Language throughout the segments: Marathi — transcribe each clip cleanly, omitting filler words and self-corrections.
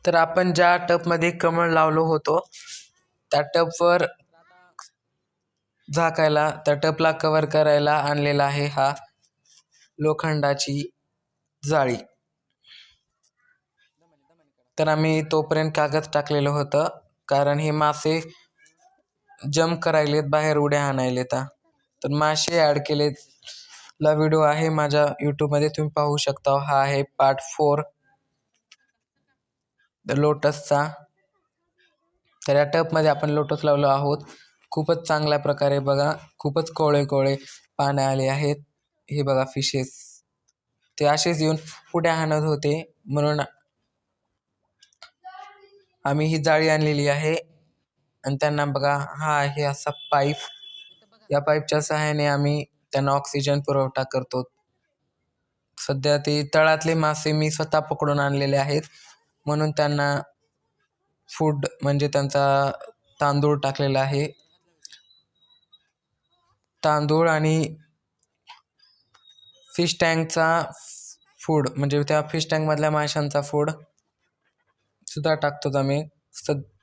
तर आपण ज्या टबमध्ये कमळ लावलो होतो त्या टबवर झाकायला, त्या टबला कव्हर करायला आणलेला आहे हा लोखंडाची जाळी. तर आम्ही तोपर्यंत कागद टाकलेलं होतं, कारण हे मासे जंप करायलेत, बाहेर उड्या आणायलेत. तर मासे ॲड केलेत ला व्हिडिओ आहे माझ्या यूट्यूबमध्ये, तुम्ही पाहू शकता. हा आहे पार्ट 4 लोटसचा. तर या टबमध्ये आपण लोटस लावलो आहोत. खूपच चांगल्या प्रकारे बघा, खूपच कोवळे कोवळे पाने आले आहेत. हे बघा फिशेस, ते असेच येऊन उड्या हाणत होते, म्हणून आम्ही ही जाळी आणलेली आहे. आणि त्यांना बघा, हा आहे असा पाईप. या पाईपच्या सहाय्याने आम्ही त्यांना ऑक्सिजन पुरवठा करतो. सध्या ते तळातले मासे मी स्वतः पकडून आणलेले आहेत, म्हणून त्यांना फूड म्हणजे त्यांचा तांदूळ टाकलेला आहे. तांदूळ आणि फिश टँकचा फूड म्हणजे त्या फिश टँकमधल्या माशांचा फूड सुद्धा टाकतो आम्ही.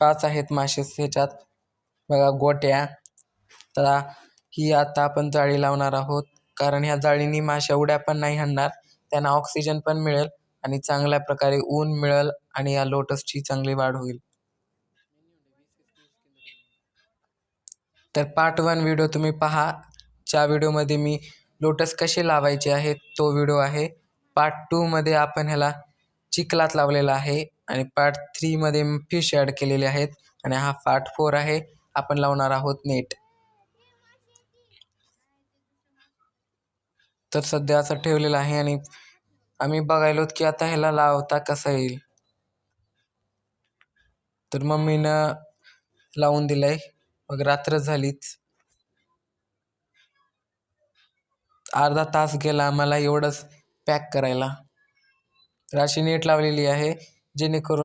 5 आहेत मासे ह्याच्यात बघा, गोट्या. तर ही आता आपण जाळी लावणार आहोत, कारण ह्या जाळीने माश्या उड्या पण नाही हाणणार, त्यांना ऑक्सिजन पण मिळेल आणि चांगल्या प्रकारे ऊन मिळेल आणि या लोटसची चांगली वाढ होईल. तर पार्ट 1 व्हिडिओ तुम्ही पहा. ज्या व्हिडिओमध्ये मी लोटस कसे लावायचे आहेत तो व्हिडिओ आहे. पार्ट 2 मध्ये आपण ह्याला चिखलात लावलेला आहे आणि पार्ट 3 मध्ये फिश ॲड केलेले आहेत आणि हा पार्ट 4 आहे, आपण लावणार आहोत नेट. तर सध्या असं ठेवलेलं आहे आणि आम्ही बघायलो की आता ह्याला लावता कसं येईल. तर मम्मीनं लावून दिलंय. मग रात्र झालीच, अर्धा तास गेला आम्हाला एवढंच पॅक करायला. तर अशी नेट लावलेली आहे जेणेकरून